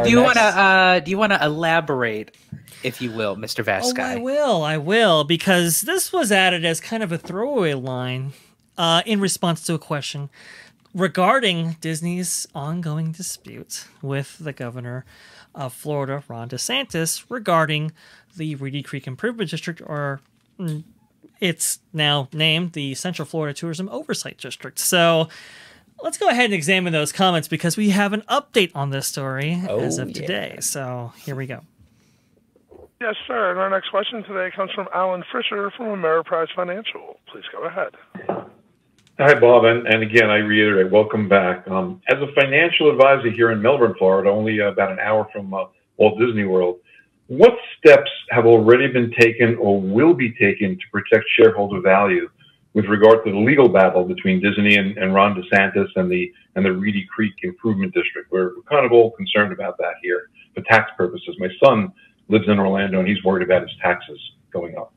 you want to elaborate, if you will, Mr. VashSky? Oh, I will, because this was added as kind of a throwaway line in response to a question regarding Disney's ongoing dispute with the governor of Florida, Ron DeSantis, regarding the Reedy Creek Improvement District, or it's now named the Central Florida Tourism Oversight District. So let's go ahead and examine those comments, because we have an update on this story as of today. So here we go. Yes, sir. And our next question today comes from Alan Fisher from Ameriprise Financial. Please go ahead. Hi, Bob. And again, I reiterate, welcome back. As a financial advisor here in Melbourne, Florida, only about an hour from Walt Disney World, what steps have already been taken or will be taken to protect shareholder value with regard to the legal battle between Disney and Ron DeSantis and the Reedy Creek Improvement District? We're kind of all concerned about that here for tax purposes. My son lives in Orlando, and he's worried about his taxes going up.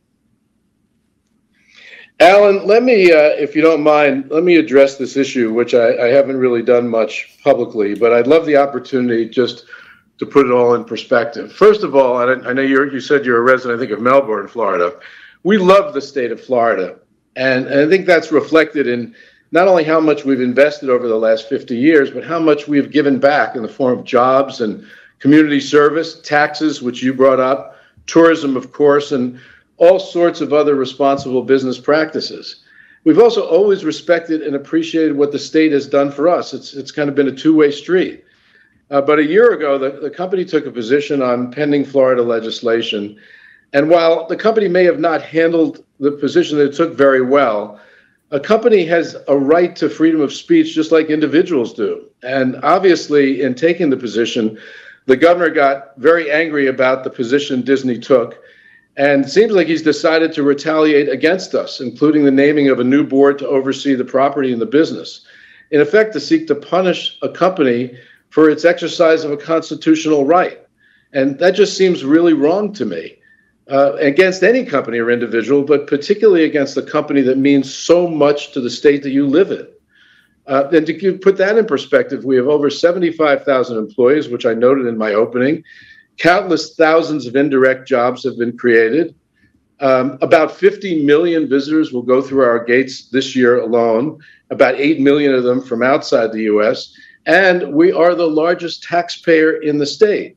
Alan, let me, if you don't mind, let me address this issue, which I haven't really done much publicly, but I'd love the opportunity just to put it all in perspective. First of all, I know you said you're a resident, I think, of Melbourne, Florida. We love the state of Florida, and I think that's reflected in not only how much we've invested over the last 50 years, but how much we've given back in the form of jobs and community service, taxes, which you brought up, tourism, of course, and all sorts of other responsible business practices. We've also always respected and appreciated what the state has done for us. It's kind of been a two-way street. But a year ago, the company took a position on pending Florida legislation. And while the company may have not handled the position that it took very well, a company has a right to freedom of speech just like individuals do. And obviously, in taking the position, the governor got very angry about the position Disney took, and it seems like he's decided to retaliate against us, including the naming of a new board to oversee the property and the business, in effect to seek to punish a company for its exercise of a constitutional right. And that just seems really wrong to me, against any company or individual, but particularly against a company that means so much to the state that you live in. And to put that in perspective, we have over 75,000 employees, which I noted in my opening. Countless thousands of indirect jobs have been created. About 50 million visitors will go through our gates this year alone, about 8 million of them from outside the U.S., and we are the largest taxpayer in the state.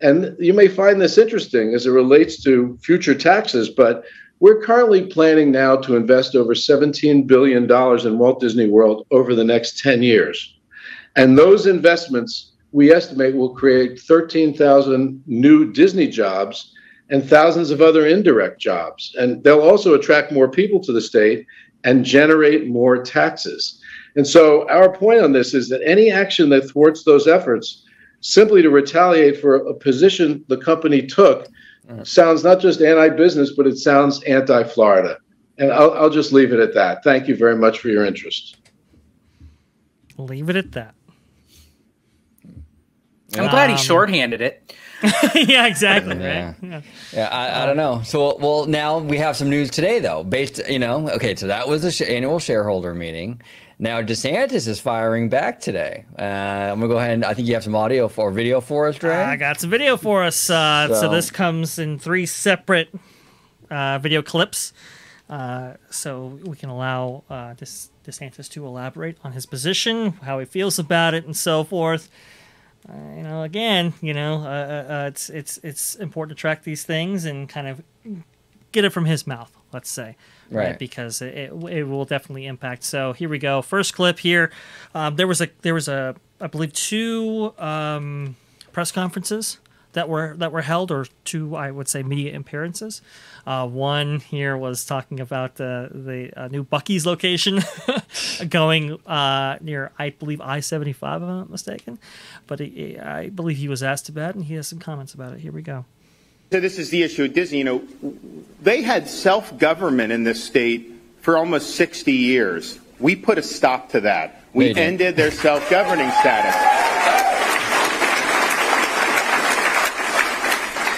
And you may find this interesting as it relates to future taxes, but we're currently planning now to invest over $17 billion in Walt Disney World over the next 10 years. And those investments, we estimate, will create 13,000 new Disney jobs and thousands of other indirect jobs. And they'll also attract more people to the state and generate more taxes. And so our point on this is that any action that thwarts those efforts, simply to retaliate for a position the company took, sounds not just anti-business, but it sounds anti-Florida. And I'll just leave it at that. Thank you very much for your interest. Leave it at that. I'm glad he shorthanded it. Yeah, exactly. Yeah. Right? Yeah, I don't know. So, well, now we have some news today, though. Based, okay, so that was the annual shareholder meeting. Now DeSantis is firing back today. I'm gonna go ahead and I think you have some audio or video for us, Dre. I got some video for us. So this comes in 3 separate video clips. So we can allow DeSantis to elaborate on his position, how he feels about it, and so forth. It's important to track these things and kind of get it from his mouth, let's say, right? Because it will definitely impact. So here we go. First clip here. There was I believe 2 press conferences that were held, or 2, I would say, media appearances. One here was talking about the new Buc-ee's location going near, I believe, I-75, if I'm not mistaken. But I believe he was asked about it, and he has some comments about it. Here we go. So this is the issue at Disney. They had self-government in this state for almost 60 years. We put a stop to that. We ended their self-governing status.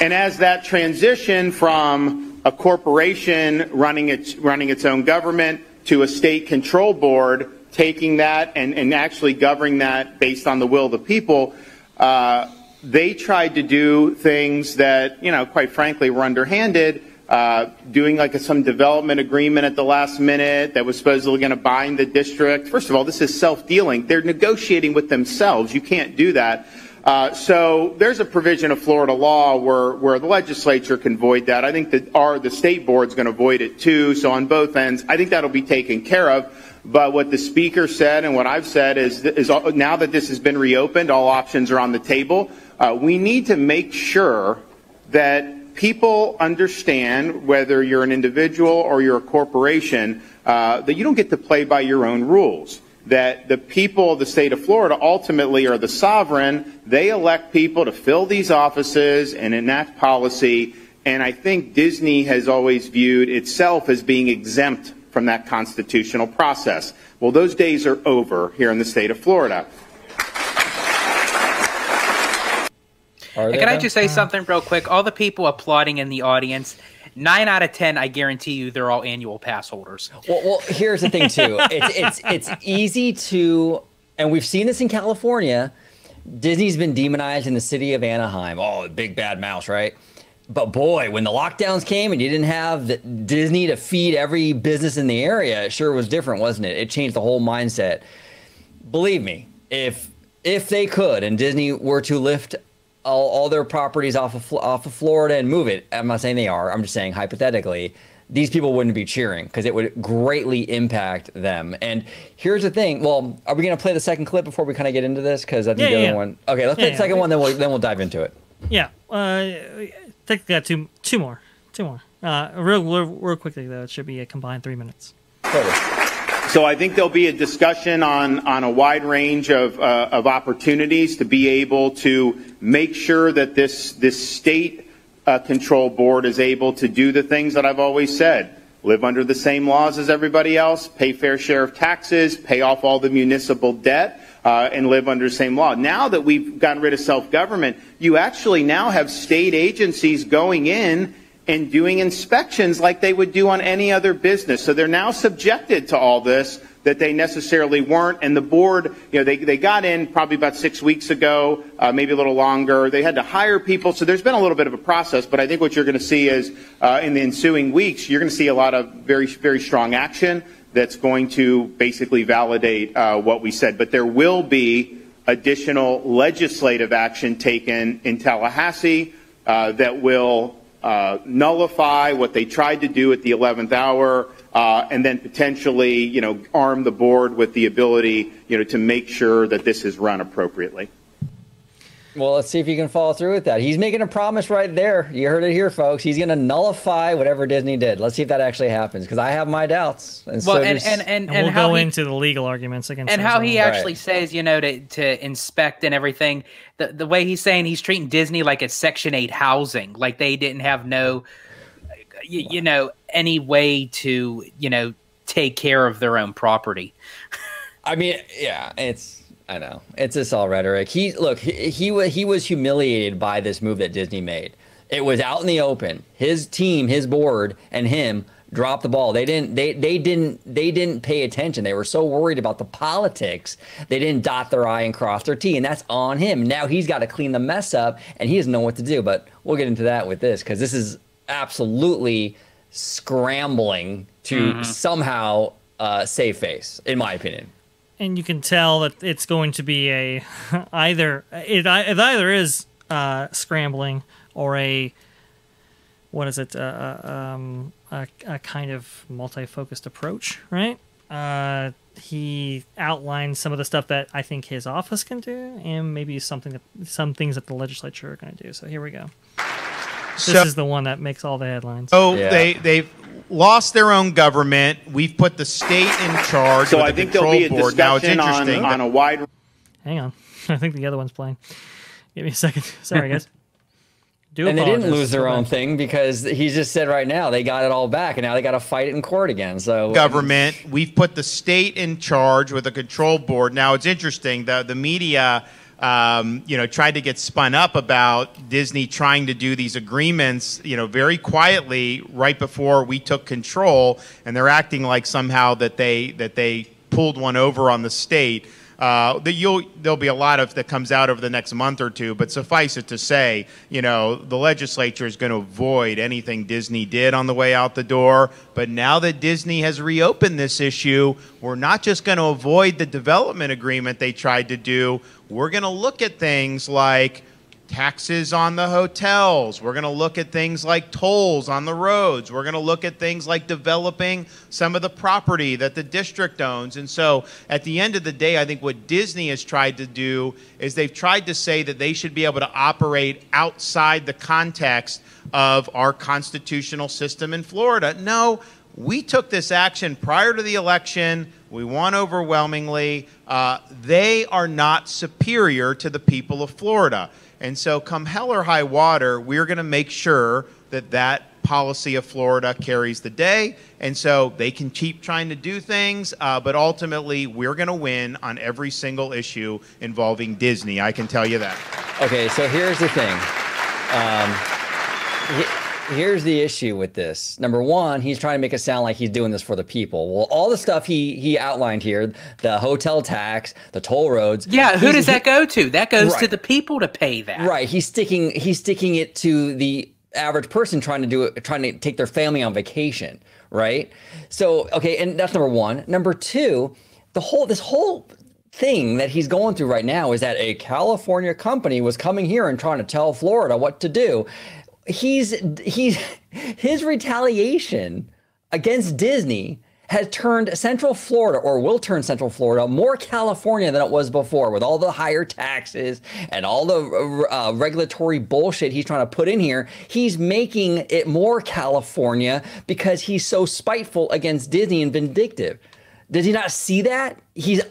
And as that transition from a corporation running its own government to a state control board taking that and actually governing that based on the will of the people, They tried to do things that, quite frankly, were underhanded, doing like some development agreement at the last minute that was supposedly going to bind the district. First of all, this is self-dealing. They're negotiating with themselves. You can't do that. So there's a provision of Florida law where the legislature can void that. I think that the state board's going to void it too. So on both ends, I think that'll be taken care of. But what the speaker said and what I've said is now that this has been reopened, all options are on the table. We need to make sure that people understand, whether you're an individual or you're a corporation, that you don't get to play by your own rules. That the people of the state of Florida ultimately are the sovereign. They elect people to fill these offices and enact policy. And I think Disney has always viewed itself as being exempt from that constitutional process. Well, those days are over here in the state of Florida. Can I just say something real quick? All the people applauding in the audience, 9 out of 10, I guarantee you, they're all annual pass holders. Well, here's the thing too. It's easy to, and we've seen this in California. Disney's been demonized in the city of Anaheim. Oh, big bad mouse, right? But boy, when the lockdowns came and you didn't have Disney to feed every business in the area, it sure was different, wasn't it? It changed the whole mindset. Believe me, if they could, and Disney were to lift all their properties off of Florida and move it, I'm not saying they are, I'm just saying hypothetically, these people wouldn't be cheering because it would greatly impact them. And here's the thing. Well, are we going to play the second clip before we kind of get into this? Because I think the other one. Okay, let's play the second one, then we'll dive into it. Yeah. I think we got two more. Real quickly though, it should be a combined 3 minutes. So I think there'll be a discussion on a wide range of opportunities to be able to make sure that this state control board is able to do the things that I've always said: live under the same laws as everybody else, pay fair share of taxes, pay off all the municipal debt, and live under the same law. Now that we've gotten rid of self-government, you actually now have state agencies going in and doing inspections like they would do on any other business. So they're now subjected to all this that they necessarily weren't. And the board, they got in probably about 6 weeks ago, maybe a little longer. They had to hire people. So there's been a little bit of a process. But I think what you're going to see is in the ensuing weeks, you're going to see a lot of very, very strong action that's going to basically validate what we said. But there will be additional legislative action taken in Tallahassee that will nullify what they tried to do at the 11th hour, and then potentially, arm the board with the ability, to make sure that this is run appropriately. Well, let's see if he can follow through with that. He's making a promise right there. You heard it here, folks. He's going to nullify whatever Disney did. Let's see if that actually happens, because I have my doubts. And we'll go into the legal arguments against. And how he actually says, to inspect and everything. The way he's saying he's treating Disney like it's Section 8 housing, like they didn't have any way to, take care of their own property. I mean, yeah, I know. It's just all rhetoric. He was humiliated by this move that Disney made. It was out in the open. His team, his board, and him dropped the ball. They didn't pay attention. They were so worried about the politics, they didn't dot their I and cross their T, and that's on him. Now he's got to clean the mess up, and he doesn't know what to do. But we'll get into that with this, because this is absolutely scrambling to somehow save face, in my opinion. And you can tell that it's going to be either is scrambling or a kind of multi-focused approach, right? He outlined some of the stuff that I think his office can do, and maybe some things that the legislature are going to do. So here we go. This is the one that makes all the headlines. Oh, yeah. They've lost their own government. We've put the state in charge. So I think there'll be a discussion on a wide. Hang on, I think the other one's playing. Give me a second. Sorry, guys. And they didn't lose their own thing, because he just said right now they got it all back, and now they got to fight it in court again. So government, we've put the state in charge with a control board. Now it's interesting. The media. Tried to get spun up about Disney trying to do these agreements, very quietly right before we took control, and they're acting like somehow that they pulled one over on the state. There'll be a lot of that comes out over the next month or two, but suffice it to say, the legislature is going to avoid anything Disney did on the way out the door. But now that Disney has reopened this issue, we're not just going to avoid the development agreement they tried to do. We're going to look at things like taxes on the hotels. We're going to look at things like tolls on the roads. We're going to look at things like developing some of the property that the district owns. And so at the end of the day, I think what Disney has tried to do is they've tried to say that they should be able to operate outside the context of our constitutional system in Florida. No, we took this action prior to the election. We won overwhelmingly. They are not superior to the people of Florida. And so come hell or high water, we're going to make sure that that policy of Florida carries the day. And so they can keep trying to do things, but ultimately we're going to win on every single issue involving Disney. I can tell you that. Okay, so here's the thing. Here's the issue with this. Number one, he's trying to make it sound like he's doing this for the people. Well, all the stuff he outlined here, the hotel tax, the toll roads. Yeah, who does that go to? That goes to the people to pay that. Right. He's sticking it to the average person trying to take their family on vacation. Right. So, okay, and that's number one. Number two, this whole thing that he's going through right now is that a California company was coming here and trying to tell Florida what to do. His retaliation against Disney has turned Central Florida, or will turn Central Florida, more California than it was before, with all the higher taxes and all the regulatory bullshit he's trying to put in here. He's making it more California because he's so spiteful against Disney and vindictive. Did he not see that? He's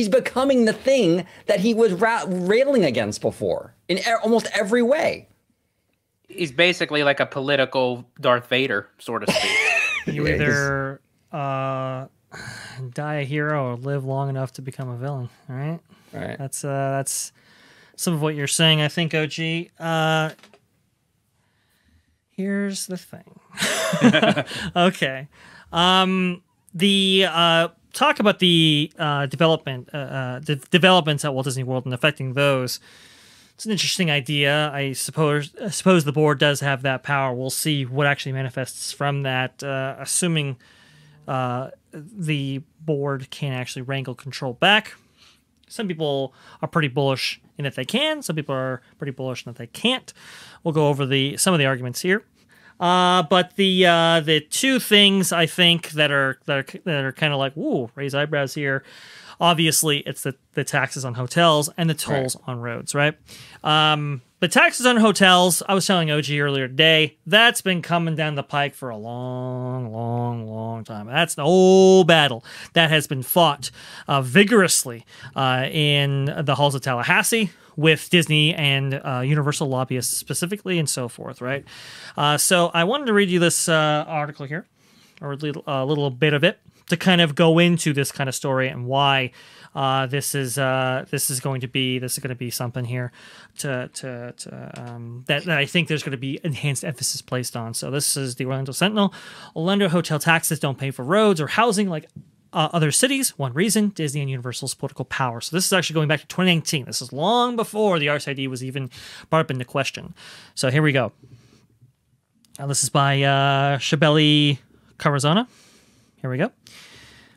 becoming the thing that he was railing against before in almost every way. He's basically like a political Darth Vader, so to speak. You either die a hero or live long enough to become a villain. All right. That's some of what you're saying, I think, OG. Here's the thing. Okay. Talk about the developments at Walt Disney World and affecting those. It's an interesting idea. I suppose the board does have that power. We'll see what actually manifests from that, assuming the board can actually wrangle control back. Some people are pretty bullish in that they can. Some people are pretty bullish in that they can't. We'll go over some of the arguments here. But the two things I think that are kind of like, ooh, raise eyebrows here. Obviously, it's the taxes on hotels and the tolls on roads, right? The taxes on hotels, I was telling OG earlier today, that's been coming down the pike for a long, long, long time. That's an old battle that has been fought vigorously in the halls of Tallahassee with Disney and Universal lobbyists specifically and so forth, right? So I wanted to read you this article here, or a little bit of it, to kind of go into this kind of story and why this is going to be something here that I think there's going to be enhanced emphasis placed on. So this is the Orlando Sentinel. Orlando hotel taxes don't pay for roads or housing like other cities. One reason: Disney and Universal's political power. So this is actually going back to 2019. This is long before the RCID was even brought up into question. So here we go. This is by Shabeli Carazana. Here we go.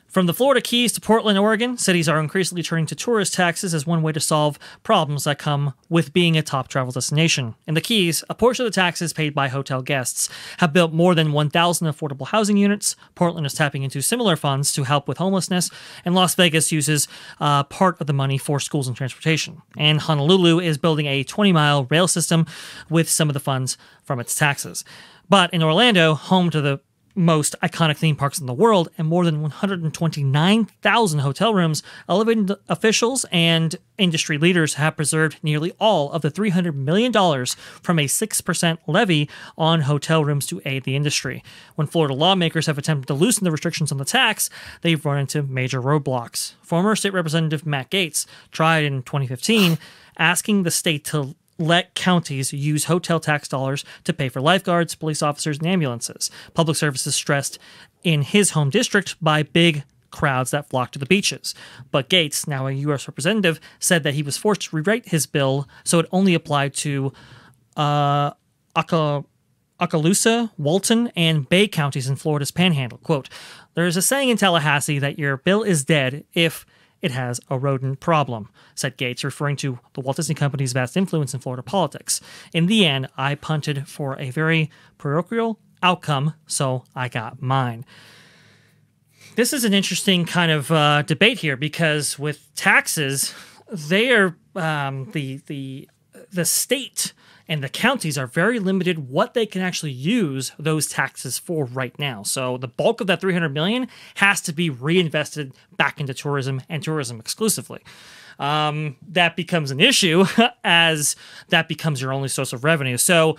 From the Florida Keys to Portland, Oregon, cities are increasingly turning to tourist taxes as one way to solve problems that come with being a top travel destination. In the Keys, a portion of the taxes paid by hotel guests have built more than 1,000 affordable housing units. Portland is tapping into similar funds to help with homelessness, and Las Vegas uses part of the money for schools and transportation. And Honolulu is building a 20-mile rail system with some of the funds from its taxes. But in Orlando, home to the most iconic theme parks in the world and more than 129,000 hotel rooms, elevated officials and industry leaders have preserved nearly all of the $300 million from a 6% levy on hotel rooms to aid the industry. When Florida lawmakers have attempted to loosen the restrictions on the tax, they've run into major roadblocks. Former State Representative Matt Gaetz tried in 2015 asking the state to let counties use hotel tax dollars to pay for lifeguards, police officers, and ambulances. Public services stressed in his home district by big crowds that flock to the beaches. But Gates, now a U.S. representative, said that he was forced to rewrite his bill so it only applied to Okaloosa, Walton, and Bay counties in Florida's Panhandle. Quote, "There is a saying in Tallahassee that your bill is dead if it has a rodent problem," said Gates, referring to the Walt Disney Company's vast influence in Florida politics. "In the end, I punted for a very parochial outcome, so I got mine." This is an interesting kind of debate here, because with taxes, they are the state and the counties are very limited what they can actually use those taxes for right now. So the bulk of that $300 million has to be reinvested back into tourism and tourism exclusively. That becomes an issue as that becomes your only source of revenue. So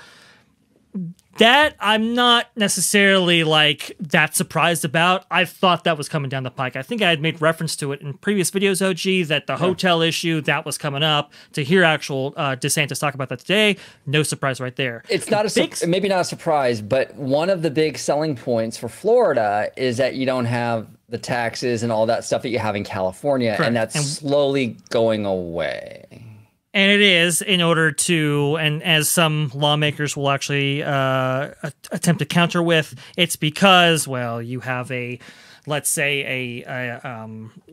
that I'm not necessarily like that surprised about. I thought that was coming down the pike. I think I had made reference to it in previous videos, OG, that the hotel issue, that was coming up. To hear actual DeSantis talk about that today, no surprise right there. It's not maybe not a surprise, but one of the big selling points for Florida is that you don't have the taxes and all that stuff that you have in California, correct, and that's slowly going away. And it is, in order to, and as some lawmakers will actually attempt to counter with, it's because, well, you have let's say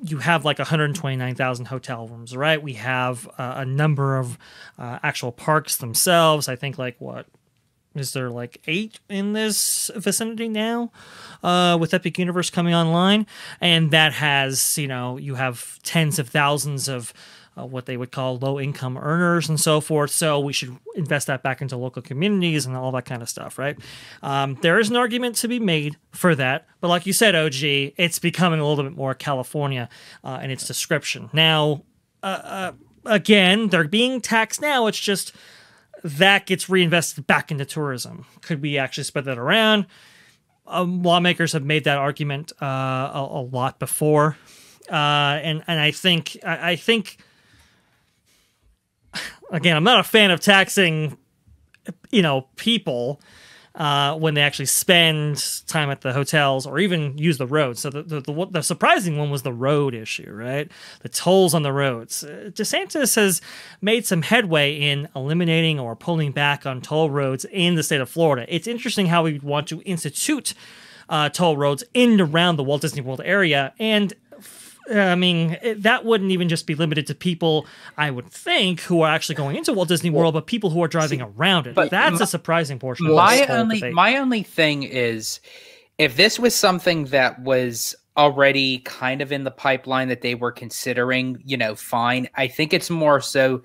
you have like 129,000 hotel rooms, right? We have a number of actual parks themselves. I think is there like 8 in this vicinity now with Epic Universe coming online? And that has, you have tens of thousands of what they would call low-income earners and so forth. So we should invest that back into local communities and all that kind of stuff, right? There is an argument to be made for that. But like you said, OG, it's becoming a little bit more California in its description. Now, again, they're being taxed now. It's just that gets reinvested back into tourism. Could we actually spread that around? Lawmakers have made that argument a lot before. And I think again, I'm not a fan of taxing, people when they actually spend time at the hotels or even use the roads. So the surprising one was the road issue, right? The tolls on the roads. DeSantis has made some headway in eliminating or pulling back on toll roads in the state of Florida. It's interesting how we want to institute toll roads in and around the Walt Disney World area, and I mean, that wouldn't even just be limited to people, I would think, who are actually going into Walt Disney World, but people who are driving around it. But that's a surprising portion of this whole debate. My only thing is, if this was something that was already kind of in the pipeline that they were considering, fine. I think it's more so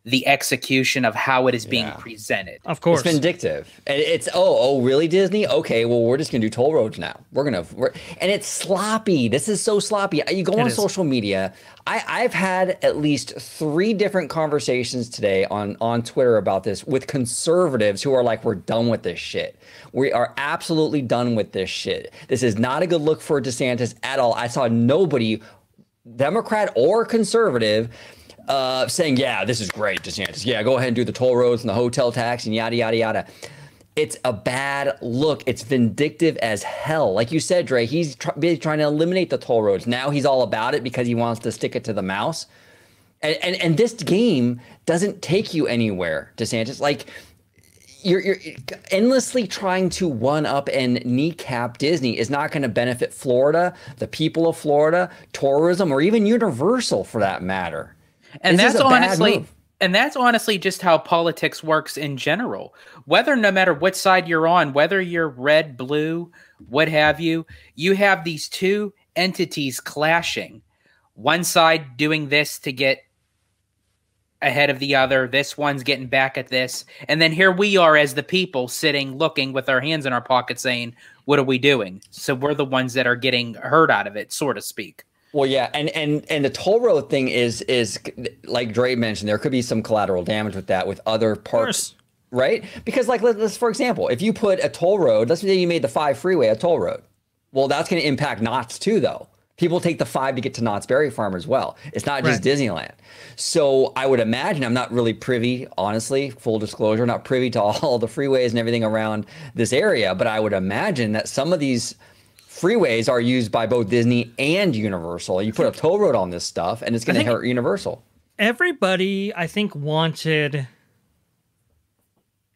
the execution of how it is being presented. Of course. It's vindictive. And it's, really, Disney? Okay, well, we're just going to do toll roads now. And it's sloppy. This is so sloppy. You go on social media. I've had at least 3 different conversations today on Twitter about this with conservatives who are like, we're done with this shit. We are absolutely done with this shit. This is not a good look for DeSantis at all. I saw nobody, Democrat or conservative, saying, yeah, this is great, DeSantis. Yeah, go ahead and do the toll roads and the hotel tax and yada, yada, yada. It's a bad look. It's vindictive as hell. Like you said, Dre, he's trying to eliminate the toll roads. Now he's all about it because he wants to stick it to the mouse. And this game doesn't take you anywhere, DeSantis. Like, you're endlessly trying to one up and kneecap Disney is not going to benefit Florida, the people of Florida, tourism, or even Universal for that matter. And that's honestly just how politics works in general. No matter what side you're on, whether you're red, blue, what have you, you have these two entities clashing. One side doing this to get ahead of the other. This one's getting back at this. And then here we are as the people sitting, looking with our hands in our pockets saying, what are we doing? So we're the ones that are getting hurt out of it, so to speak. Well, yeah, and the toll road thing is like Dre mentioned, there could be some collateral damage with that with other parts, right? Because like let's for example, if you put a toll road, let's say you made the 5 freeway a toll road, well, that's going to impact Knott's too, though. People take the 5 to get to Knott's Berry Farm as well. It's not just Disneyland. So I would imagine, I'm not really privy, honestly, full disclosure, not privy to all the freeways and everything around this area, but I would imagine that some of these freeways are used by both Disney and Universal. You put a toll road on this stuff, and it's going to hurt Universal. Everybody, I think, wanted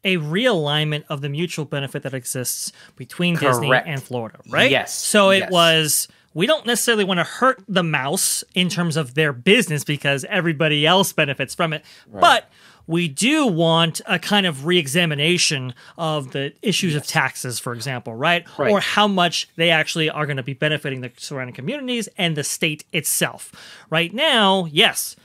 a realignment of the mutual benefit that exists between Disney and Florida, right? Yes. So it was, we don't necessarily want to hurt the mouse in terms of their business because everybody else benefits from it. Right. But we do want a kind of re-examination of the issues of taxes, for example, right? Or how much they actually are going to be benefiting the surrounding communities and the state itself. Right now, yes,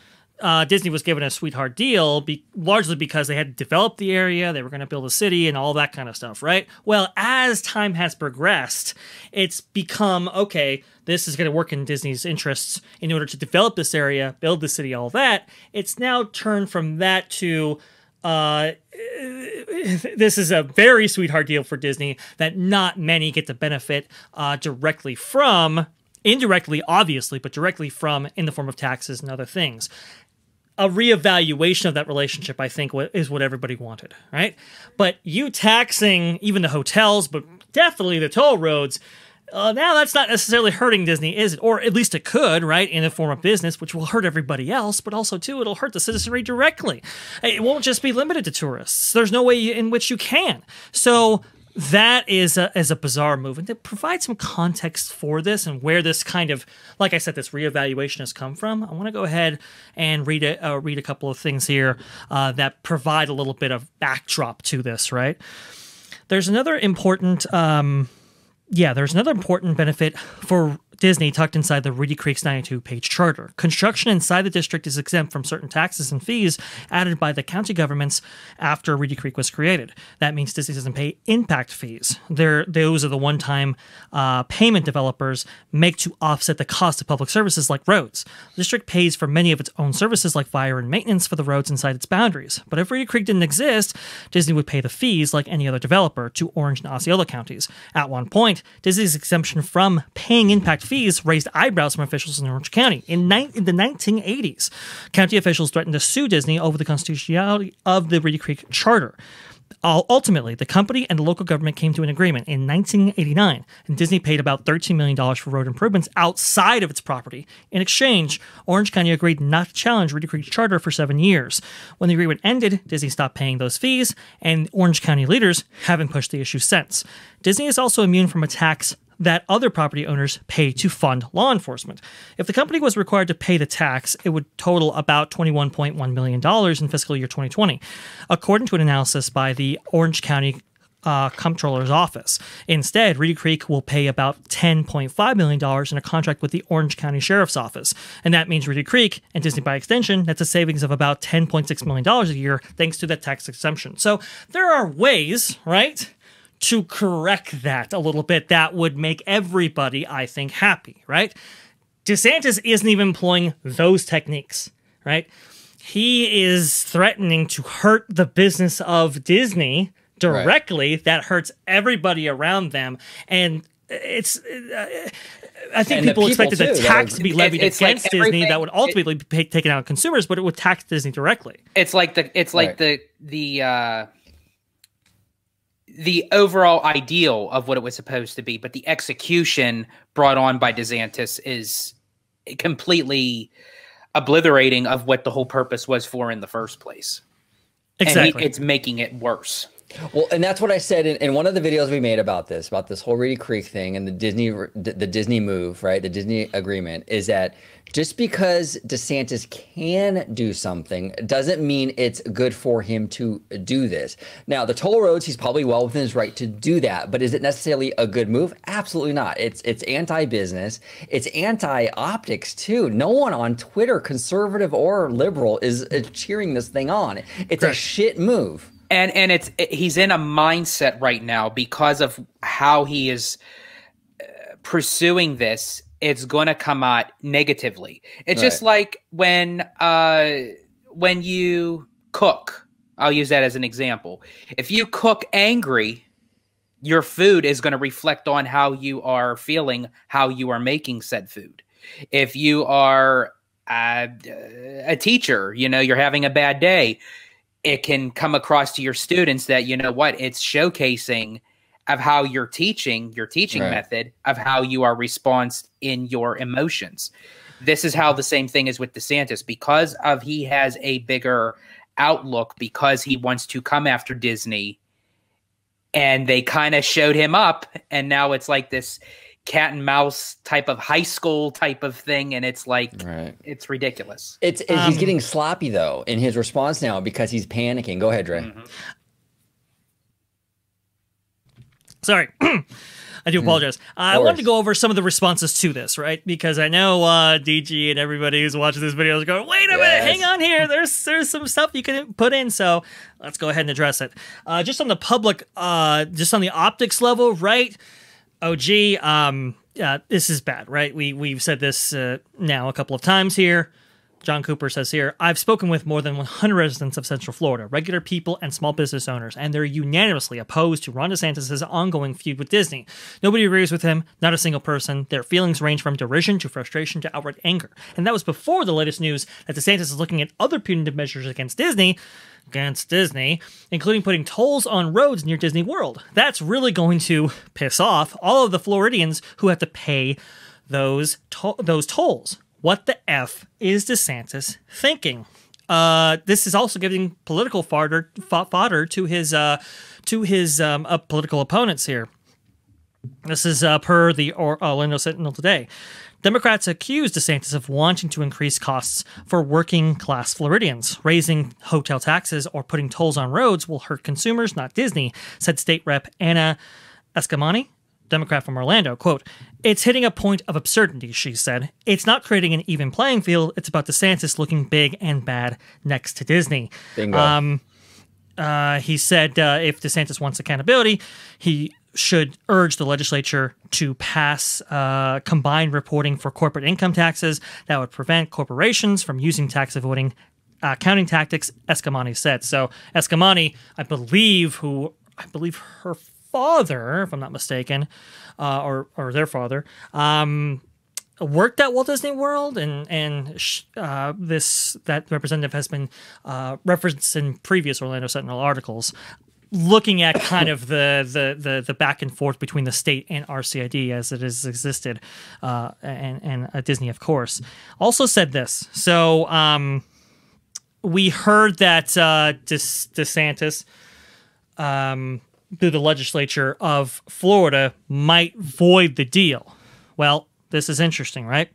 Disney was given a sweetheart deal largely because they had developed the area, they were going to build a city and all that kind of stuff, right? Well, as time has progressed, it's become, okay, this is going to work in Disney's interests in order to develop this area, build the city, all that. It's now turned from that to this is a very sweetheart deal for Disney that not many get to benefit directly from, indirectly, obviously, but directly from in the form of taxes and other things. A reevaluation of that relationship, I think, is what everybody wanted, right? But you taxing even the hotels, but definitely the toll roads, now that's not necessarily hurting Disney, is it? Or at least it could, right, in the form of business, which will hurt everybody else, but also, too, it'll hurt the citizenry directly. It won't just be limited to tourists. There's no way in which you can. So that is a bizarre move. And to provide some context for this and where this kind of, like I said, this reevaluation has come from, I want to go ahead and read a couple of things here that provide a little bit of backdrop to this, right? There's another important benefit for Disney tucked inside the Reedy Creek's 92-page charter. Construction inside the district is exempt from certain taxes and fees added by the county governments after Reedy Creek was created. That means Disney doesn't pay impact fees. Those are the one-time payment developers make to offset the cost of public services like roads. The district pays for many of its own services like fire and maintenance for the roads inside its boundaries. But if Reedy Creek didn't exist, Disney would pay the fees like any other developer to Orange and Osceola counties. At one point, Disney's exemption from paying impact fees raised eyebrows from officials in Orange County. In the 1980s, county officials threatened to sue Disney over the constitutionality of the Reedy Creek Charter. Ultimately, the company and the local government came to an agreement in 1989, and Disney paid about $13 million for road improvements outside of its property. In exchange, Orange County agreed not to challenge Reedy Creek's charter for 7 years. When the agreement ended, Disney stopped paying those fees, and Orange County leaders haven't pushed the issue since. Disney is also immune from a tax that other property owners pay to fund law enforcement. If the company was required to pay the tax, it would total about $21.1 million in fiscal year 2020, according to an analysis by the Orange County Comptroller's Office. Instead, Reedy Creek will pay about $10.5 million in a contract with the Orange County Sheriff's Office. And that means Reedy Creek, and Disney by extension, that's a savings of about $10.6 million a year thanks to that tax exemption. So there are ways, right, to correct that a little bit that would make everybody, I think, happy, right? DeSantis isn't even employing those techniques, right? He is threatening to hurt the business of Disney directly. Right. That hurts everybody around them. And it's... I think people expected the tax to be levied against Disney that would ultimately be taken out on consumers, but it would tax Disney directly. It's like the overall ideal of what it was supposed to be, but the execution brought on by DeSantis is completely obliterating of what the whole purpose was for in the first place. Exactly. And it's making it worse. Well, and that's what I said in one of the videos we made about this whole Reedy Creek thing and the Disney move, right? The Disney agreement is that just because DeSantis can do something doesn't mean it's good for him to do this. Now, the toll roads, he's probably well within his right to do that, but is it necessarily a good move? Absolutely not. It's anti-business. It's anti-optics too. No one on Twitter, conservative or liberal, is cheering this thing on. It's a shit move. And he's in a mindset right now because of how he is pursuing this. It's going to come out negatively. It's just like when you cook. I'll use that as an example. If you cook angry, your food is going to reflect on how you are feeling, how you are making said food. If you are a teacher, you're having a bad day, it can come across to your students that, you know what, it's showcasing of how you're teaching, your teaching method, of how you are response in your emotions. This is how the same thing is with DeSantis, because of he has a bigger outlook, because he wants to come after Disney, and they kind of showed him up, and now it's like this cat and mouse type of high school type of thing, and it's like it's ridiculous. He's getting sloppy though in his response now because he's panicking. Go ahead, Dre. Sorry. I do apologize. I wanted to go over some of the responses to this, right? Because I know DG and everybody who's watching this video is going, wait a minute, hang on here. There's some stuff you can put in. So let's go ahead and address it. Just on the public, just on the optics level, right? OG, this is bad, right? We've said this now a couple of times here. John Cooper says here, I've spoken with more than 100 residents of Central Florida, regular people and small business owners, and they're unanimously opposed to Ron DeSantis' ongoing feud with Disney. Nobody agrees with him, not a single person. Their feelings range from derision to frustration to outright anger. And that was before the latest news that DeSantis is looking at other punitive measures against Disney, including putting tolls on roads near Disney World. That's really going to piss off all of the Floridians who have to pay those tolls. What the F is DeSantis thinking? This is also giving political fodder to his political opponents here. This is per the Orlando Sentinel today. Democrats accuse DeSantis of wanting to increase costs for working-class Floridians. Raising hotel taxes or putting tolls on roads will hurt consumers, not Disney, said State Rep Anna Escamani, Democrat from Orlando. Quote, it's hitting a point of absurdity, she said. It's not creating an even playing field. It's about DeSantis looking big and bad next to Disney. Bingo. He said if DeSantis wants accountability, he should urge the legislature to pass combined reporting for corporate income taxes that would prevent corporations from using tax avoiding accounting tactics, Escamani said. So Escamani, I believe her father, if I'm not mistaken, or their father, worked at Walt Disney World, and that representative has been referenced in previous Orlando Sentinel articles, looking at kind of the back and forth between the state and RCID as it has existed, and Disney, of course. Also said this. So we heard that DeSantis, through the legislature of Florida, might void the deal. Well, this is interesting, right?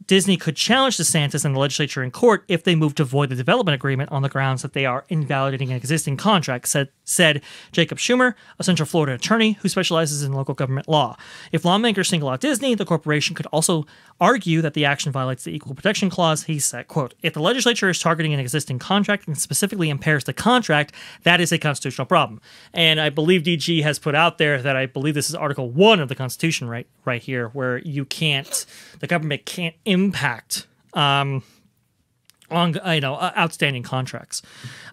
Disney could challenge DeSantis and the legislature in court if they move to void the development agreement on the grounds that they are invalidating an existing contract, said Jacob Schumer, a Central Florida attorney who specializes in local government law. If lawmakers single out Disney, the corporation could also argue that the action violates the Equal Protection Clause. He said, quote, if the legislature is targeting an existing contract and specifically impairs the contract, that is a constitutional problem. And I believe DG has put out there that I believe this is Article 1 of the Constitution right here, where the government can't impact outstanding contracts.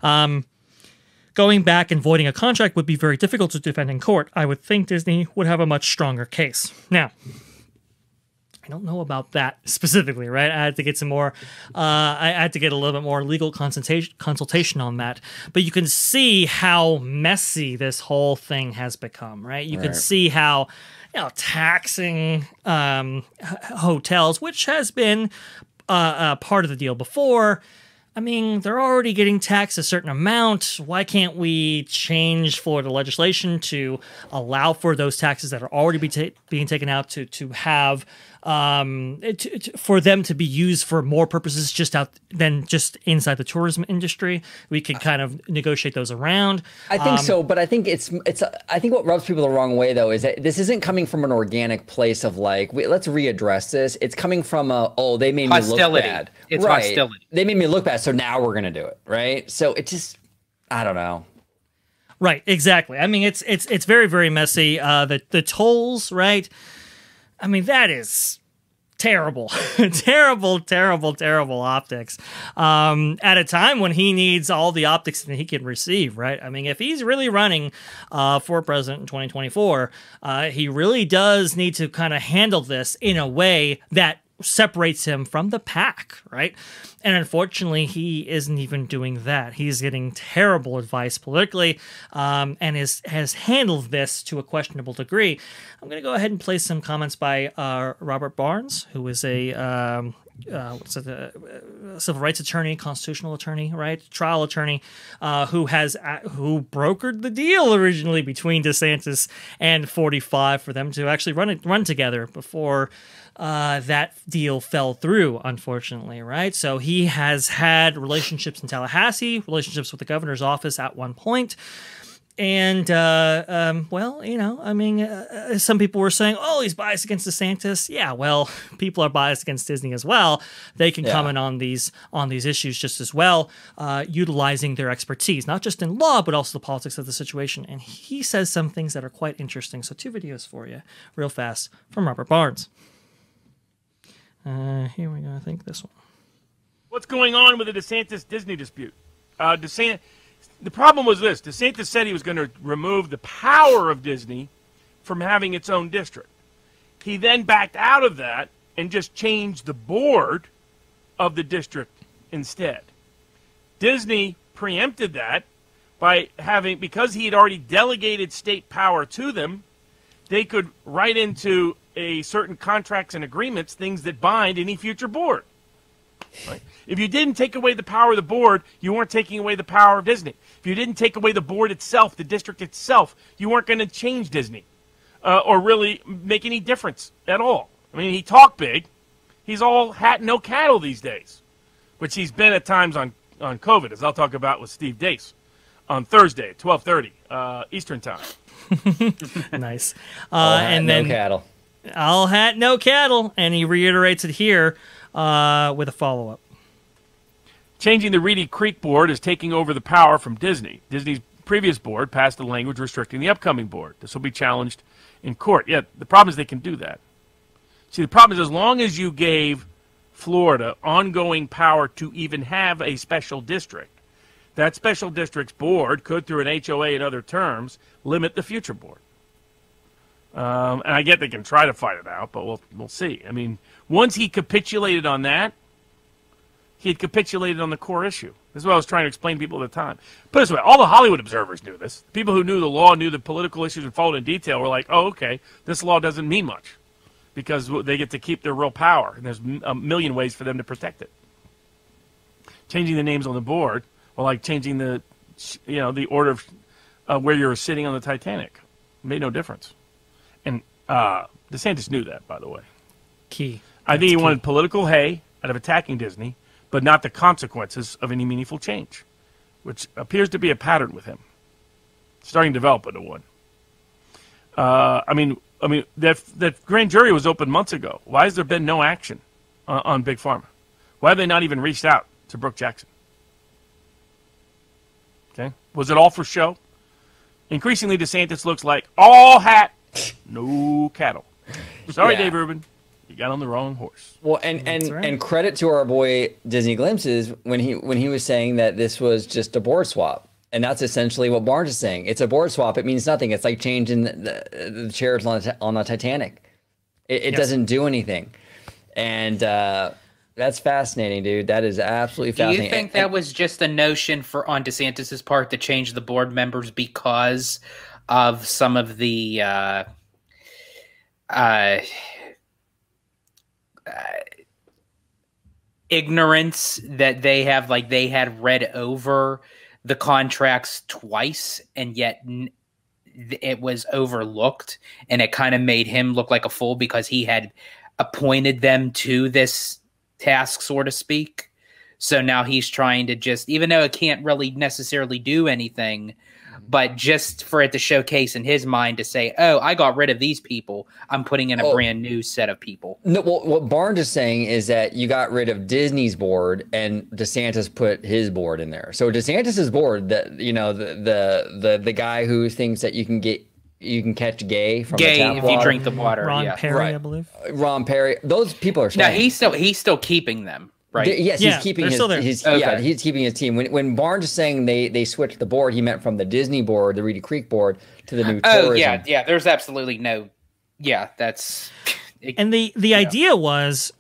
Going back and voiding a contract would be very difficult to defend in court. I would think Disney would have a much stronger case. Now, I don't know about that specifically, right? I had to get some more. I had to get a little bit more legal consultation on that. But you can see how messy this whole thing has become, right? You can see how, taxing hotels, which has been part of the deal before. I mean, they're already getting taxed a certain amount. Why can't we change Florida legislation to allow for those taxes that are already being taken out to have for them to be used for more purposes than just inside the tourism industry? We could kind of negotiate those around. I think so, but I think I think what rubs people the wrong way though is that this isn't coming from an organic place of like, let's readdress this. It's coming from they made me look bad. It's hostility. They made me look bad, so now we're gonna do it, right? So it just, I don't know. Right, exactly. I mean, it's very, very messy. The tolls, right? I mean, that is terrible, terrible optics. At a time when he needs all the optics that he can receive, right? I mean, if he's really running for president in 2024, he really does need to kind of handle this in a way that separates him from the pack, right? And unfortunately, he isn't even doing that. He's getting terrible advice politically, and has handled this to a questionable degree. I'm going to go ahead and play some comments by Robert Barnes, who is a civil rights attorney, constitutional attorney, right, trial attorney, who brokered the deal originally between DeSantis and 45 for them to actually run together before that deal fell through, unfortunately, right? So he has had relationships in Tallahassee, relationships with the governor's office at one point. And, well, you know, I mean, some people were saying, oh, he's biased against DeSantis. Yeah, well, people are biased against Disney as well. They can comment on these issues just as well, utilizing their expertise, not just in law, but also the politics of the situation. And he says some things that are quite interesting. So 2 videos for you real fast from Robert Barnes. Here we go. I think this one. What's going on with the DeSantis-Disney dispute? The problem was this. DeSantis said he was going to remove the power of Disney from having its own district. He then backed out of that and just changed the board of the district instead. Disney preempted that by because he had already delegated state power to them, they could write into certain contracts and agreements things that bind any future board. Right? If you didn't take away the power of the board, you weren't taking away the power of Disney. If you didn't take away the board itself, the district itself, you weren't going to change Disney or really make any difference at all. I mean, he talked big. He's all hat, no cattle these days, which he's been at times on COVID, as I'll talk about with Steve Dace on Thursday at 12:30 Eastern time. Nice. And then no cattle. All hat, no cattle. And he reiterates it here with a follow-up. Changing the Reedy Creek board is taking over the power from Disney. Disney's previous board passed a language restricting the upcoming board. This will be challenged in court. Yeah, the problem is they can do that. See, the problem is as long as you gave Florida ongoing power to even have a special district, that special district's board could, through an HOA and other terms, limit the future board. And I get they can try to fight it out, but we'll see. I mean, once he capitulated on that, he had capitulated on the core issue. This is what I was trying to explain to people at the time. Put it this way, all the Hollywood observers knew this. People who knew the law, knew the political issues and followed in detail were like, oh, okay, this law doesn't mean much because they get to keep their real power, and there's a million ways for them to protect it. Changing the names on the board, or like changing the order of where you're sitting on the Titanic, made no difference. And DeSantis knew that, by the way. I think he wanted political hay out of attacking Disney, but not the consequences of any meaningful change, which appears to be a pattern with him. Starting to develop into one. I mean, that grand jury was opened months ago. Why has there been no action on Big Pharma? Why have they not even reached out to Brooke Jackson? Okay, was it all for show? Increasingly, DeSantis looks like all hat, no cattle. Sorry, Dave Rubin. You got on the wrong horse. Well, and credit to our boy Disney Glimpses when he was saying that this was just a board swap, and that's essentially what Barnes is saying. It's a board swap. It means nothing. It's like changing the chairs on the Titanic. It doesn't do anything, and that's fascinating, dude. That is absolutely fascinating. Do you think that was just a notion on DeSantis's part to change the board members because of some of the ignorance that they have? Like, they had read over the contracts twice and yet it was overlooked, and it kind of made him look like a fool because he had appointed them to this task, so to speak. So now he's trying to just, even though it can't really necessarily do anything, but just for it to showcase in his mind to say, oh, I got rid of these people, I'm putting in a brand new set of people. No, well, what Barnes is saying is that you got rid of Disney's board and DeSantis put his board in there. So DeSantis's board, that the guy who thinks that you can catch gay from the tap if water. You drink the water. Ron Perry, I believe. Ron Perry. Those people are staying. No, he's still keeping them. Right. Yes, he's keeping he's keeping his team. When Barnes is saying they switched the board, he meant from the Disney board, the Reedy Creek board, to the new tourism. Yeah. There's absolutely no. Yeah, that's. And the idea was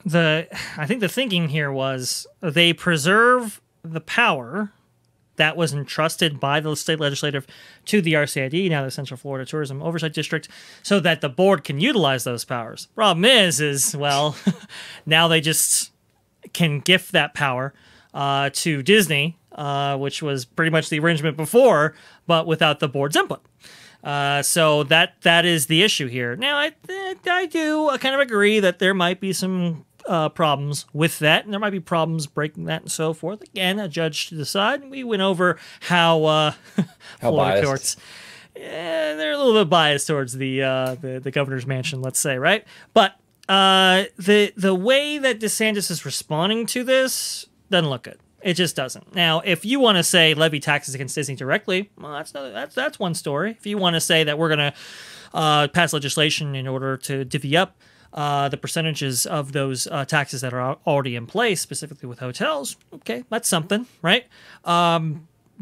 I think the thinking here was they preserve the power that was entrusted by the state legislative to the RCID, now the Central Florida Tourism Oversight District, so that the board can utilize those powers. Problem is well, now they just can gift that power to Disney, which was pretty much the arrangement before, but without the board's input. So that is the issue here. Now, I do kind of agree that there might be some problems with that, and there might be problems breaking that and so forth. Again, a judge to decide. We went over how Florida courts, they're a little bit biased towards the governor's mansion, let's say, right? But the way that DeSantis is responding to this doesn't look good. It just doesn't. Now, if you want to say levy taxes against Disney directly, well, that's one story. If you want to say that we're going to pass legislation in order to divvy up the percentages of those taxes that are already in place, specifically with hotels, okay, that's something, right?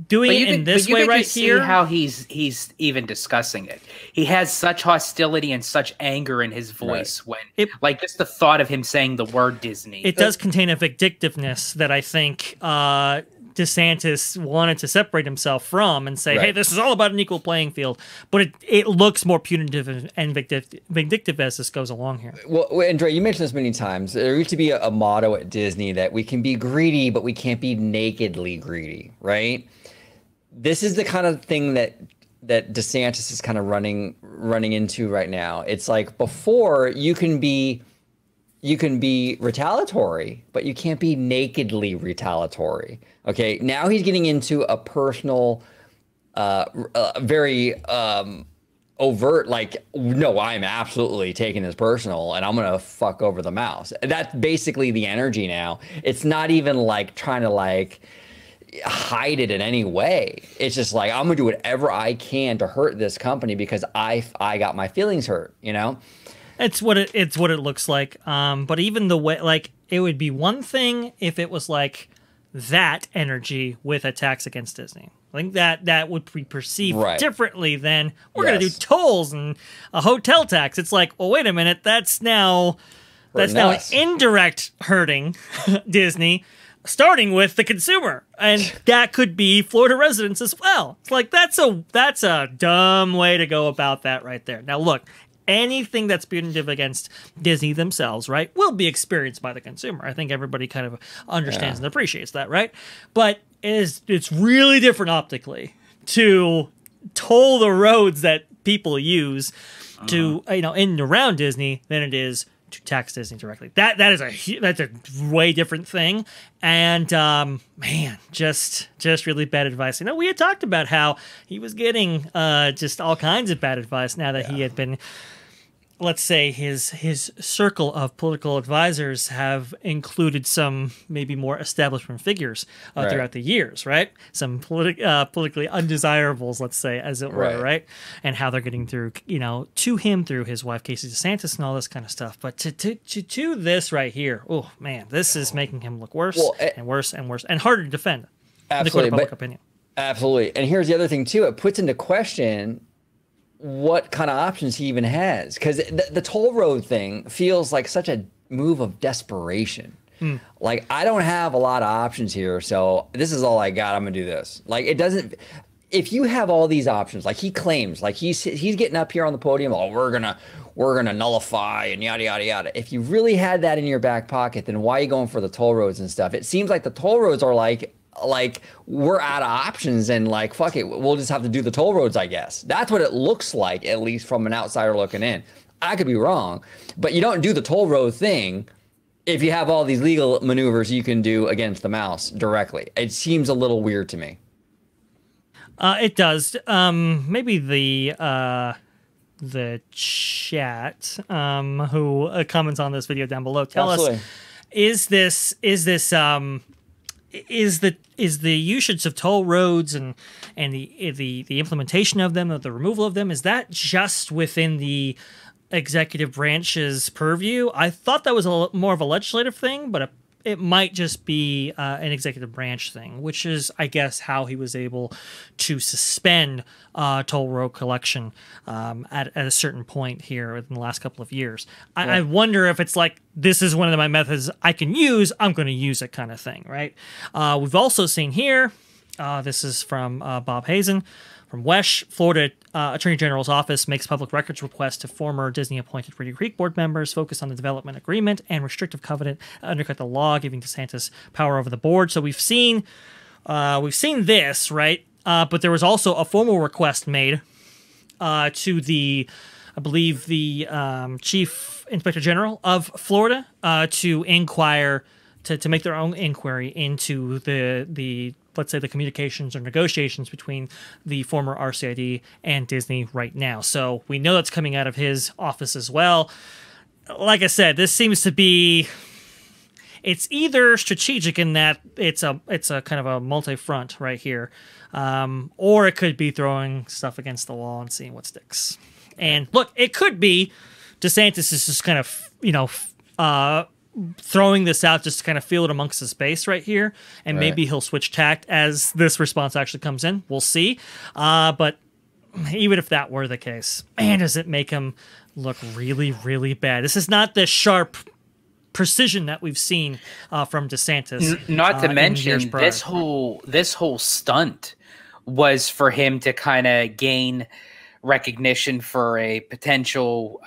Doing it in this way right here. See how he's even discussing it. He has such hostility and such anger in his voice when, like, just the thought of him saying the word Disney. It does contain a vindictiveness that I think DeSantis wanted to separate himself from and say, hey, this is all about an equal playing field. But it looks more punitive and vindictive as this goes along here. Well, Andre, you mentioned this many times. There used to be a motto at Disney that we can be greedy, but we can't be nakedly greedy, right? This is the kind of thing that DeSantis is kind of running into right now. It's like before you can be retaliatory, but you can't be nakedly retaliatory. Okay, now he's getting into a personal, very overt, like, no, I'm absolutely taking this personal and I'm gonna fuck over the mouse. That's basically the energy now. It's not even like trying to like hide it in any way. It's just like, I'm gonna do whatever I can to hurt this company because I got my feelings hurt, you know? It's what it looks like. But even the way, like, it would be one thing if it was like that energy with a tax against Disney. I think that would be perceived differently than we're going to do tolls and a hotel tax. It's like, well, wait a minute, that's now an indirect hurting Disney, starting with the consumer, and that could be Florida residents as well. It's like that's a dumb way to go about that right there. Now, look. Anything that's punitive against Disney themselves, right, will be experienced by the consumer. I think everybody kind of understands and appreciates that, right? But it's really different optically to toll the roads that people use to in and around Disney than it is to tax Disney directly. That's a way different thing. And man, just really bad advice. We had talked about how he was getting just all kinds of bad advice now that he had been, let's say, his circle of political advisors have included some maybe more establishment figures throughout the years, right? Some politically undesirables, let's say, as it were, right? And how they're getting through, to him through his wife, Casey DeSantis, and all this kind of stuff. But to this right here, oh man, this is making him look worse and worse and worse and harder to defend. Absolutely, in the court of public opinion. Absolutely. And here's the other thing too: it puts into question what kind of options he even has, because the toll road thing feels like such a move of desperation. Like, I don't have a lot of options here, so this is all I got. I'm gonna do this. Like, it doesn't. If you have all these options, like he claims, like he's getting up here on the podium, oh, we're gonna nullify and yada yada yada. If you really had that in your back pocket, then why are you going for the toll roads and stuff? It seems like the toll roads are like we're out of options and like, fuck it, we'll just have to do the toll roads, I guess. That's what it looks like, at least from an outsider looking in. I could be wrong, but you don't do the toll road thing if you have all these legal maneuvers you can do against the mouse directly. It seems a little weird to me. It does. Maybe the chat who comments on this video down below, tell us, is the usage of toll roads and the implementation of them, or the removal of them, is that just within the executive branch's purview? I thought that was more of a legislative thing, but it might just be an executive branch thing, which is, I guess, how he was able to suspend toll road collection at a certain point here in the last couple of years. I wonder if it's like, this is one of my methods I can use, I'm going to use it kind of thing, right? We've also seen here, this is from Bob Hazen, from WESH, Florida Attorney General's office makes public records request to former Disney-appointed Reedy Creek board members focused on the development agreement and restrictive covenant undercut the law, giving DeSantis power over the board. So we've seen this, right? But there was also a formal request made to the, I believe, the Chief Inspector General of Florida to inquire, to make their own inquiry into the let's say the communications or negotiations between the former RCID and Disney right now. So we know that's coming out of his office as well. Like I said, this seems to be, it's either strategic in that it's a kind of a multi-front right here, or it could be throwing stuff against the wall and seeing what sticks. And look, it could be DeSantis is just kind of, throwing this out just to kind of feel it amongst his base right here, and maybe he'll switch tact as this response actually comes in. We'll see. But even if that were the case, man, does it make him look really, really bad. This is not the sharp precision that we've seen from DeSantis. Not to mention, this whole stunt was for him to kind of gain recognition for a potential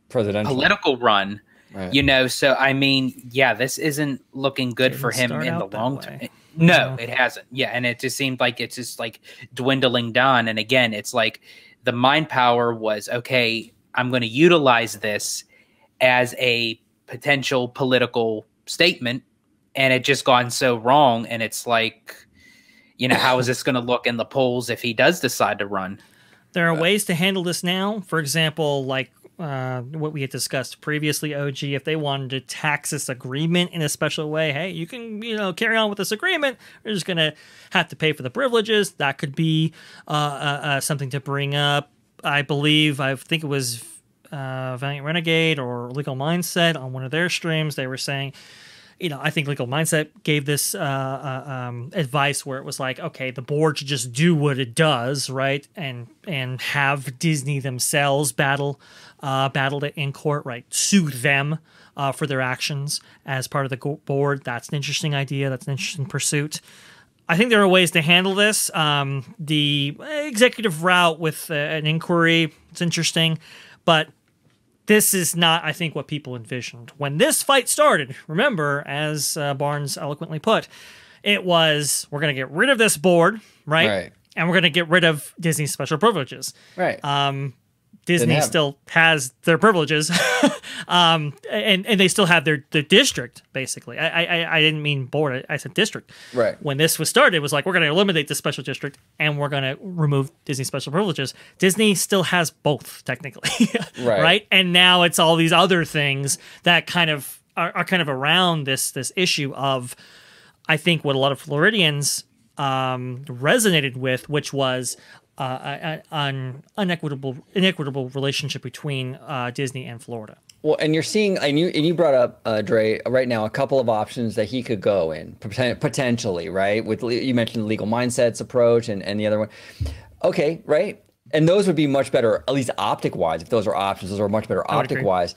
political run. Right. You know, so I mean, yeah, this isn't looking good for him in the long term. No, it hasn't. Yeah, and it just seemed like it's just like dwindling down. And again, it's like the mind power was, okay, I'm going to utilize this as a potential political statement, and it just gone so wrong. And it's like, you know, how is this going to look in the polls if he does decide to run? There are ways to handle this now. For example, like what we had discussed previously, OG, if they wanted to tax this agreement in a special way, hey, you can, carry on with this agreement. We're just going to have to pay for the privileges. That could be something to bring up. I think it was Valiant Renegade or Legal Mindset on one of their streams. They were saying, I think Legal Mindset gave this advice where it was like, okay, the board should just do what it does, right, and have Disney themselves battle it in court, right, sue them for their actions as part of the board. That's an interesting idea. That's an interesting pursuit. I think there are ways to handle this. The executive route with an inquiry, it's interesting, but this is not, I think, what people envisioned. When this fight started, remember, as Barnes eloquently put, it was, we're going to get rid of this board, right? And we're going to get rid of Disney's special privileges. Right. Disney still has their privileges, and they still have their district, basically. I didn't mean board, I said district. Right. When this was started, it was like, we're going to eliminate the special district, and we're going to remove Disney's special privileges. Disney still has both, technically. Right? And now it's all these other things that kind of are kind of around this issue of, I think, what a lot of Floridians resonated with, which was an inequitable relationship between Disney and Florida. Well, and you're seeing, and you brought up, Dre, right now, a couple of options that he could go in, potentially, right? You mentioned the Legal Mindsets approach and the other one. Okay, right? And those would be much better, at least optic-wise. If those are options, those are much better optic-wise.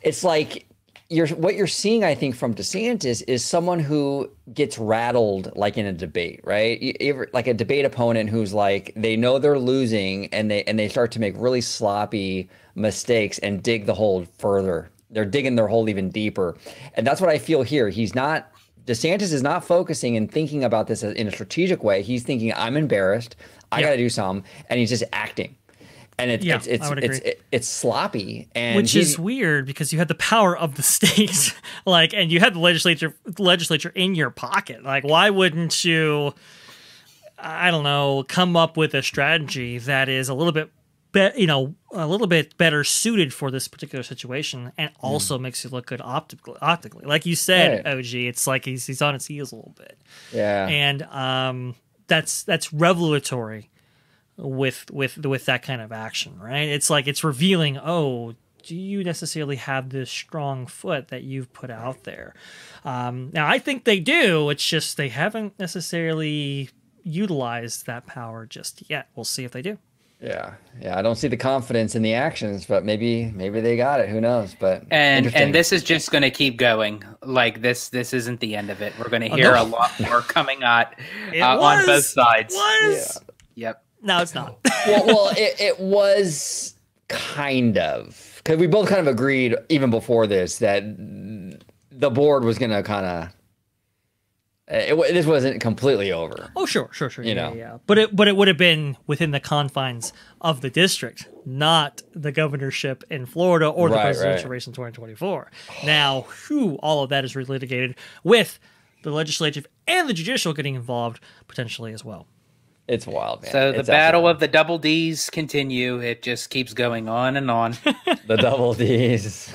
It's like, what you're seeing, I think, from DeSantis is someone who gets rattled, like in a debate, right? Like a debate opponent who's like, they know they're losing, and they start to make really sloppy mistakes and dig the hole further. They're digging their hole even deeper, and that's what I feel here. DeSantis is not focusing and thinking about this in a strategic way. He's thinking, I'm embarrassed, I got to do something, and he's just acting. And it's sloppy, and which is weird because you had the power of the states, and you had the legislature in your pocket. Like, why wouldn't you? I don't know, come up with a strategy that is a little bit better suited for this particular situation, and also makes you look good optically. Like you said, OG, it's like he's on his heels a little bit. Yeah, and that's revelatory with that kind of action, right? It's like it's revealing, oh, do you necessarily have this strong foot that you've put out there? Now, I think they do. It's just they haven't necessarily utilized that power just yet. We'll see if they do. Yeah, I don't see the confidence in the actions, but maybe they got it. Who knows? But and this is just going to keep going. Like this isn't the end of it. We're going to hear a lot more coming out on both sides. Yep. No, it's not. well, it was kind of, because we both kind of agreed even before this that the board was going to kind of. This wasn't completely over. Oh, sure. Yeah. But it would have been within the confines of the district, not the governorship in Florida or the presidential race in 2024. Now, all of that is relitigated with the legislative and the judicial getting involved potentially as well. It's wild, man. So the battle of the double Ds continue. It just keeps going on and on. The double Ds.